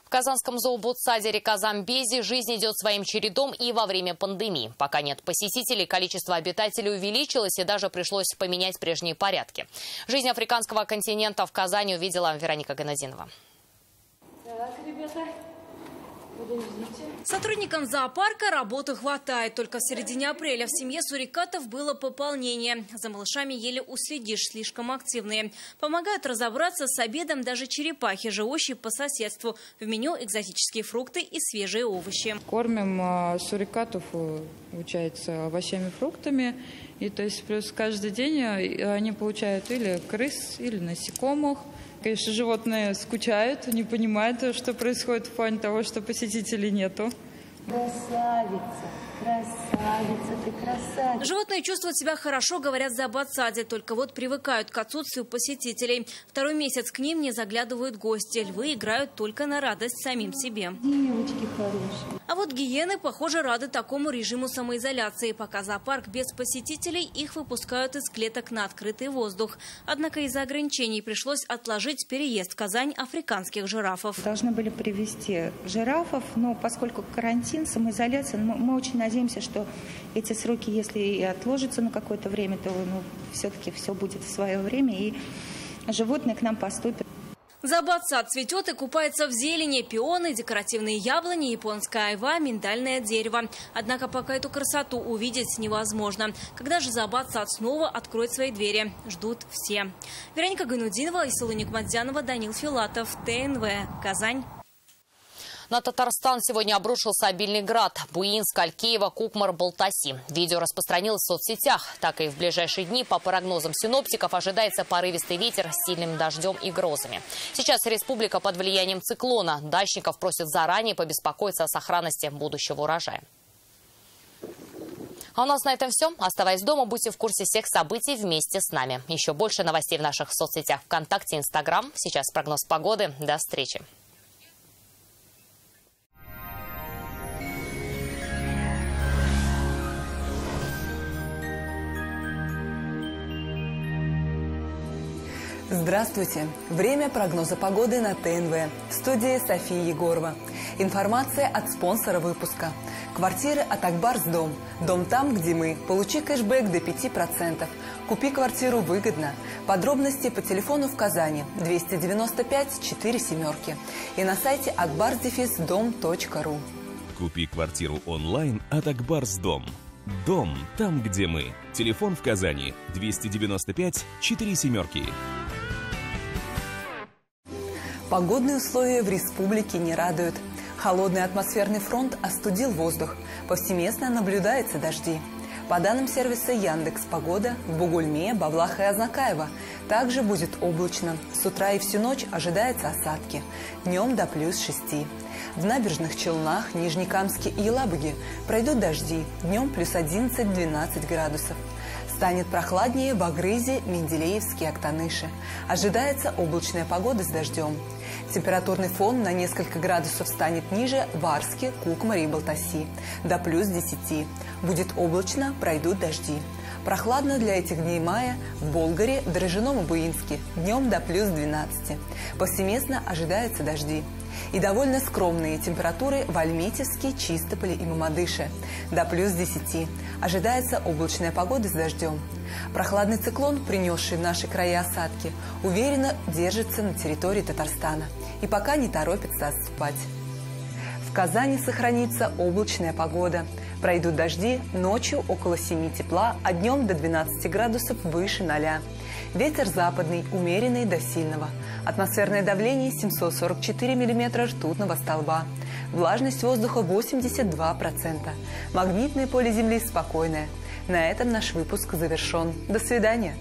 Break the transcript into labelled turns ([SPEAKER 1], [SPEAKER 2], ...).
[SPEAKER 1] В казанском зообудсадере Казамбези жизнь идет своим чередом и во время пандемии. Пока нет посетителей, количество обитателей увеличилось и даже пришлось поменять прежние порядки. Жизнь африканского континента в Казани увидела Вероника Гайнутдинова.
[SPEAKER 2] Так, ребята, подождите.
[SPEAKER 3] Сотрудникам зоопарка работы хватает. Только в середине апреля в семье сурикатов было пополнение. За малышами еле уследишь, слишком активные. Помогают разобраться с обедом даже черепахи, живущие по соседству. В меню экзотические фрукты и свежие овощи.
[SPEAKER 2] Кормим сурикатов, получается, овощами, фруктами. И то есть плюс каждый день они получают или крыс, или насекомых. Конечно, животные скучают, не понимают, что происходит в плане того, что посетителей нету.
[SPEAKER 4] Красавица, красавица, ты красавица.
[SPEAKER 3] Животные чувствуют себя хорошо, говорят, в зообудсаде, только вот привыкают к отсутствию посетителей. Второй месяц к ним не заглядывают гости. Львы играют только на радость самим себе.
[SPEAKER 4] Девочки хорошие.
[SPEAKER 3] А вот гиены, похоже, рады такому режиму самоизоляции. Пока зоопарк без посетителей, их выпускают из клеток на открытый воздух. Однако из-за ограничений пришлось отложить переезд в Казань африканских жирафов.
[SPEAKER 4] Должны были привезти жирафов, но поскольку карантин, самоизоляция, мы очень надеемся, что эти сроки, если и отложатся на какое-то время, то все-таки все будет в свое время, и животные к нам поступят.
[SPEAKER 3] Зообудсад цветет и купается в зелени. Пионы, декоративные яблони, японская айва, миндальное дерево. Однако пока эту красоту увидеть невозможно. Когда же зообудсад снова откроет свои двери? Ждут все. Вероника Гайнутдинова, Исула Никматзянова, Данил Филатов, ТНВ, Казань.
[SPEAKER 1] На Татарстан сегодня обрушился обильный град. Буинск, Алькеево, Кукмар, Балтаси. Видео распространилось в соцсетях. Так и в ближайшие дни, по прогнозам синоптиков, ожидается порывистый ветер с сильным дождем и грозами. Сейчас республика под влиянием циклона. Дачников просят заранее побеспокоиться о сохранности будущего урожая. А у нас на этом все. Оставаясь дома, будьте в курсе всех событий вместе с нами. Еще больше новостей в наших соцсетях ВКонтакте, Инстаграм. Сейчас прогноз погоды. До встречи.
[SPEAKER 5] Здравствуйте! Время прогноза погоды на ТНВ. В студии София Егорова. Информация от спонсора выпуска. Квартиры от Акбарсдом. Дом там, где мы. Получи кэшбэк до 5%. Купи квартиру выгодно. Подробности по телефону в Казани 295 4 семерки. И на сайте akbars-dom.ru.
[SPEAKER 6] Купи квартиру онлайн от Акбарсдом. Дом там, где мы. Телефон в Казани 295 4 семерки.
[SPEAKER 5] Погодные условия в республике не радуют. Холодный атмосферный фронт остудил воздух. Повсеместно наблюдаются дожди. По данным сервиса Яндекс.Погода, в Бугульме, Бавлах и Азнакаево также будет облачно. С утра и всю ночь ожидаются осадки. Днем до +6. В Набережных Челнах, Нижнекамске и Елабуге пройдут дожди. Днем +11-12 градусов. Станет прохладнее в Агрызе, Менделеевске и Актаныше. Ожидается облачная погода с дождем. Температурный фон на несколько градусов станет ниже в Арске, Кукмаре и Балтаси. До +10. Будет облачно, пройдут дожди. Прохладно для этих дней мая в Болгаре, Дрожжином и Буинске. Днем до +12. Повсеместно ожидаются дожди. И довольно скромные температуры в Альметьевске, Чистополе и Мамадыше. До +10. Ожидается облачная погода с дождем. Прохладный циклон, принесший в наши края осадки, уверенно держится на территории Татарстана и пока не торопится отступать. В Казани сохранится облачная погода. Пройдут дожди, ночью около 7 тепла, а днем до 12 градусов выше 0. Ветер западный, умеренный до сильного. Атмосферное давление 744 мм ртутного столба. Влажность воздуха 82%. Магнитное поле Земли спокойное. На этом наш выпуск завершен. До свидания.